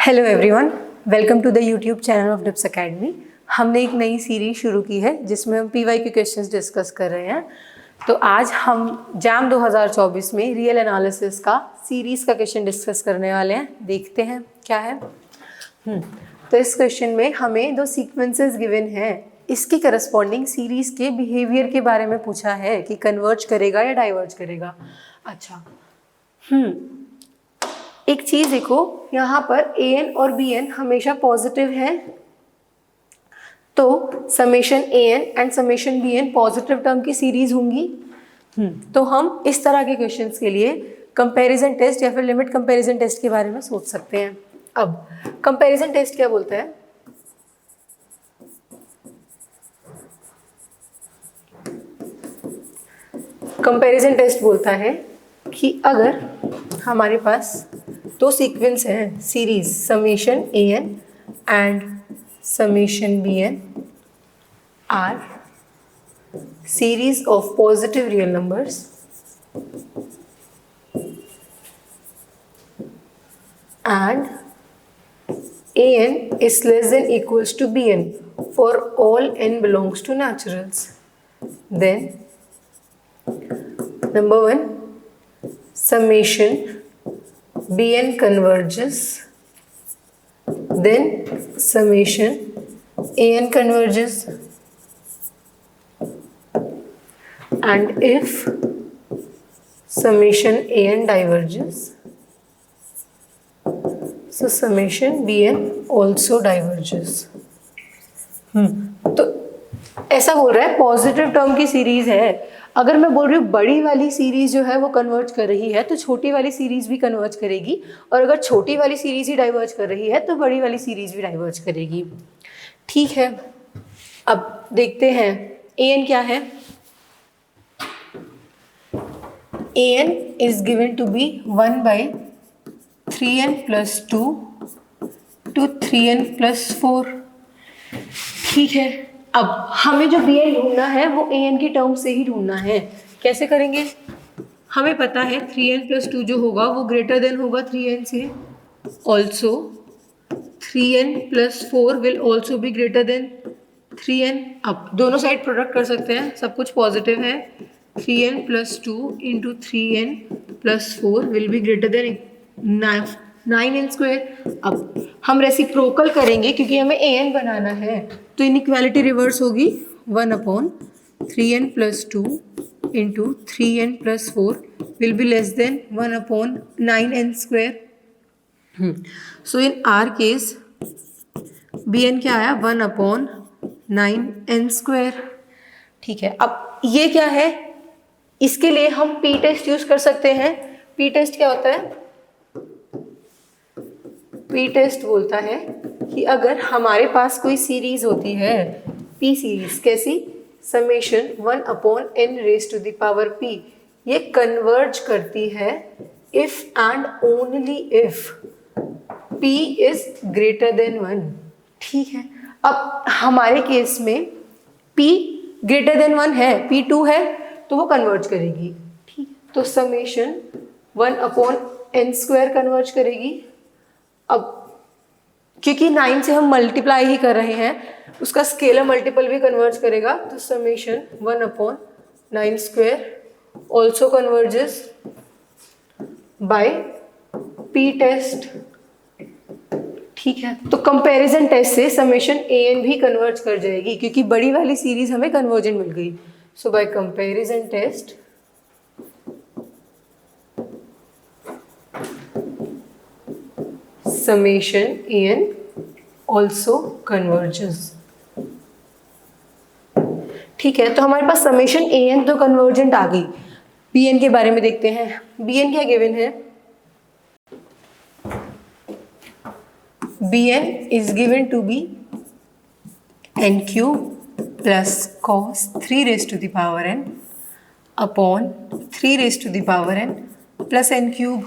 Hello everyone, welcome to the YouTube channel of Dips Academy. हमने एक नई series शुरू की है जिसमें हम PYQ क्वेश्चंस डिस्कस कर रहे हैं। तो आज हम जैम 2024 में रियल एनालिसिस का सीरीज़ का क्वेश्चन डिस्कस करने वाले हैं। देखते हैं क्या है। तो इस क्वेश्चन में हमें दो सीक्वेंसेस गिवन हैं, इसकी करस्पॉन्डिंग सीरीज़ के बिहेवियर के बारे में पूछा है कि कन्वर्ज करेगा या डाइवर्ज करेगा। अच्छा, एक चीज़ देखो, यहाँ पर AN और BN हमेशा पॉजिटिव है, तो summation AN and summation BN positive term की सीरीज होंगी। तो हम इस तरह के क्वेश्चंस के लिए कंपैरिजन टेस्ट या फिर लिमिट कंपैरिजन टेस्ट के बारे में सोच सकते हैं। अब कंपैरिजन टेस्ट क्या बोलता है? कंपैरिजन टेस्ट बोलता है कि अगर हमारे पास दो सीक्वेंस हैं series summation AN and summation BN R series of positive real numbers and AN is less than equals to BN for all n belongs to naturals, then number one, summation BN converges, then summation AN converges, and if summation AN diverges, so summation BN also diverges। तो ऐसा बोल रहा है positive term की series है। अगर मैं बोल रही हूँ बड़ी वाली सीरीज जो है वो कन्वर्ज कर रही है, तो छोटी वाली सीरीज भी कन्वर्ज करेगी, और अगर छोटी वाली सीरीज ही डाइवर्ज कर रही है तो बड़ी वाली सीरीज भी डाइवर्ज करेगी। ठीक है, अब देखते हैं AN क्या है। AN is given to be 1 by 3n plus 2 to 3n plus 4। ठीक है, अब हमें जो BN ढूंढना है वो AN की टर्म से ही ढूंढना है। कैसे करेंगे? हमें पता है 3n plus 2 जो होगा वो ग्रेटर देन होगा 3n से, also 3n plus 4 will also be greater then 3n। अब दोनों साइड प्रोडक्ट कर सकते हैं, सब कुछ पॉजिटिव है। 3n plus 2 into 3n plus 4 will be greater then 9n square. अब हम रेसिप्रोकल करेंगे क्योंकि हमें AN बनाना है, तो इनइक्वालिटी रिवर्स होगी। 1/3n plus 2 into 3n plus 4 will be less than 1/9n square। So in our case BN क्या आया? 1/9n square। ठीक है, अब ये क्या है? इसके लिए हम P टेस्ट यूज कर सकते हैं। P टेस्ट क्या होता है? P टेस्ट बोलता है कि अगर हमारे पास कोई सीरीज होती है, P सीरीज कैसी? Summation 1/n raised to the power P, ये कन्वर्ज करती है if and only if P is greater than 1। ठीक है, अब हमारे केस में P ग्रेटर देन 1 है, P 2 है, तो वो कन्वर्ज करेगी। ठीक, तो समेशन 1/n स्क्वायर कन्वर्ज करेगी। अब क्योंकि 9 से हम मल्टीप्लाई ही कर रहे हैं, उसका स्केलर मल्टीपल भी कन्वर्ज करेगा, तो summation 1/9 square also converges by P test. ठीक है, तो कंपैरिजन टेस्ट से समेशन AN भी कन्वर्ज कर जाएगी क्योंकि बड़ी वाली सीरीज हमें कन्वर्जन मिल गई। So by comparison test summation AN also converges। ठीक है, तो हमारे पास समेशन AN तो कन्वर्जेंट आ गई। BN के बारे में देखते हैं। BN क्या गिवन है? BN is given to be n cube plus cos 3 raised to the power n upon 3 raised to the power n plus n cube।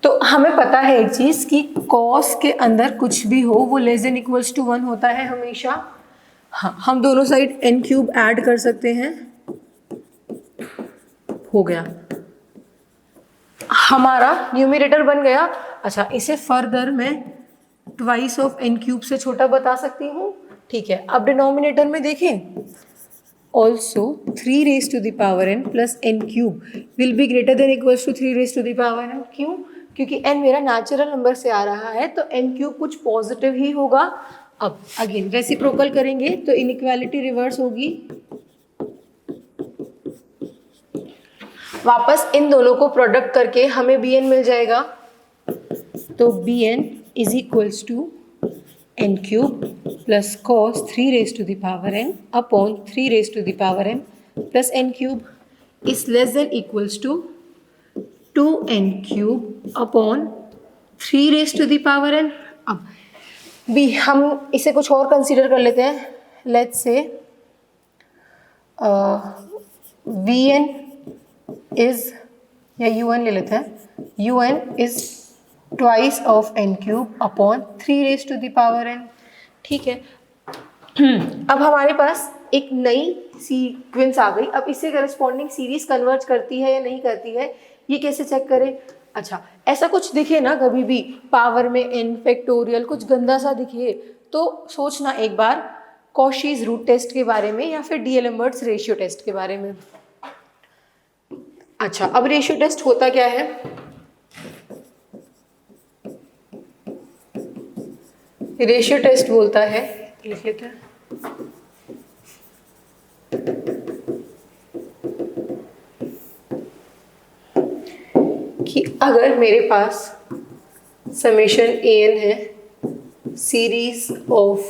तो हमें पता है एक चीज कि cos के अंदर कुछ भी हो वो लेस देन इक्वल्स टू 1 होता है हमेशा। हाँ, हम दोनों साइड n क्यूब ऐड कर सकते हैं, हो गया। हमारा न्यूमरेटर बन गया अच्छा, इसे फर्दर मैं ट्वाइस ऑफ एन क्यूब से छोटा बता सकती हूँ। ठीक है, अब डिनोमिनेटर में देखें, also 3 raise to the power n plus n cube will be greater than equals to 3 raise to the power n। क्यों? क्योंकि n मेरा नेचुरल नंबर से आ रहा है तो एन क्यूब कुछ पॉजिटिव ही होगा। अब अगेन रेसिप्रोकल करेंगे तो इनइक्वालिटी रिवर्स होगी, वापस इन दोनों को प्रोडक्ट करके हमें bn मिल जाएगा। तो bn is equals to n cube plus cos 3 raise to the power n upon 3 raise to the power n plus n cube is less than equals to 2n cube upon 3 raise to the power n। अब भी हम इसे कुछ और consider कर लेते हैं। Let's say vn is, या un ले लेते हैं, un is twice of n cube upon 3 raise to the power n। ठीक है, अब हमारे पास एक नई सीक्वेंस आ गई। अब इससे करस्पॉन्डिंग सीरीज कन्वर्ज करती है या नहीं करती है, ये कैसे चेक करें? अच्छा, ऐसा कुछ दिखे ना कभी भी पावर में n फैक्टोरियल कुछ गंदा सा दिखे तो सोचना एक बार कॉशीज रूट टेस्ट के बारे में या फिर डीएलएम्बर्ट्स रेशियो टेस्ट के बारे में। अच्छा, अब रेशियो टेस्ट होता क्या है? रेशियो टेस्ट बोलता है, लिख लेते हैं, कि अगर मेरे पास समेशन an है, series of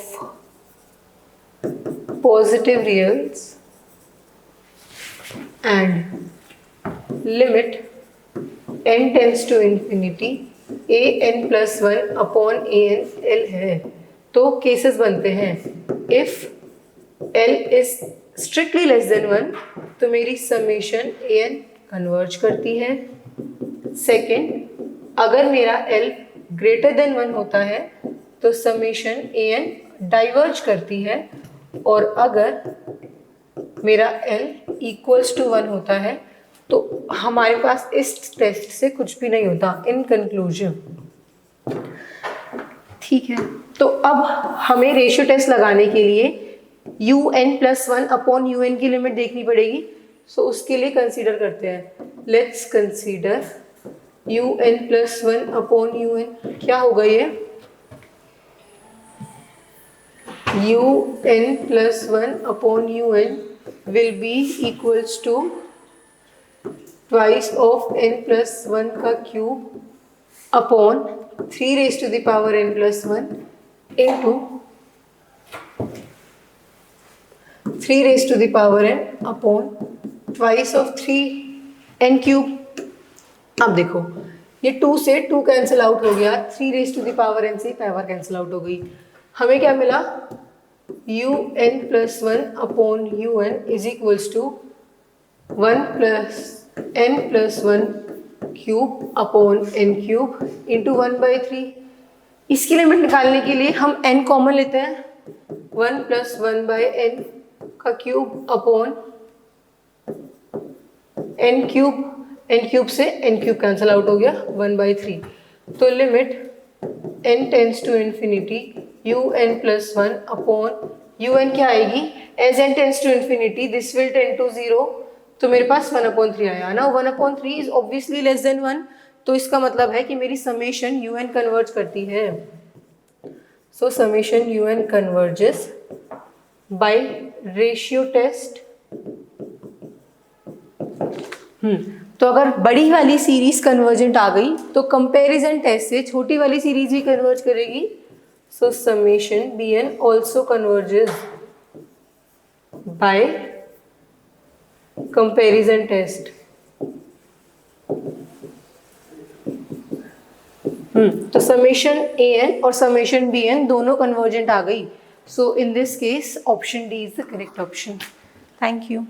positive reals and limit n tends to infinity an plus 1 upon an l है, तो केसेस बनते हैं। If l is strictly less than 1 तो मेरी समेशन an कन्वर्ज करती है। सेकेंड, अगर मेरा l ग्रेटर देन 1 होता है तो समेशन an डाइवर्ज करती है, और अगर मेरा l इक्वल्स टू 1 होता है तो हमारे पास इस टेस्ट से कुछ भी नहीं होता इन कंक्लूजन। ठीक है, तो अब हमें रेशियो टेस्ट लगाने के लिए un प्लस 1 अपॉन un की लिमिट देखनी पड़ेगी। सो उसके लिए कंसीडर करते हैं, let's consider un plus 1 upon un। क्या होगा ये? un plus 1 upon un will be equals to twice of n plus 1 का cube upon 3 raise to the power n plus 1 into 3 raise to the power n upon twice of 3n cube. अब देखो, ये 2 से 2 cancel out हो गया, 3 raise to the power n से power cancel out हो गई। हमें क्या मिला? un plus 1 upon un is equals to 1 plus n plus 1 cube upon n cube into 1/3। इसकी लिमिट निकालने के लिए हम n कॉमन लेते हैं, 1 प्लस 1/n का क्यूब अपॉन n क्यूब से n क्यूब कैंसिल आउट हो गया, 1/3। तो limit n tends to infinity un plus 1 upon un क्या आएगी? As n tends to infinity this will tend to 0, तो मेरे पास 1/3 आया ना। 1/3 इज ऑब्वियसली लेस देन 1, तो इसका मतलब है कि मेरी समेशन un कन्वर्ज करती है। So summation un converges by ratio test. तो अगर बड़ी वाली सीरीज कन्वर्जेंट आ गई तो कंपैरिजन टेस्ट से छोटी वाली सीरीज भी कन्वर्ज करेगी। So summation bn also converges by comparison test. तो समेशन an और समेशन bn दोनों कन्वर्जेंट आ गई। So in this case option D is the correct option. Thank you.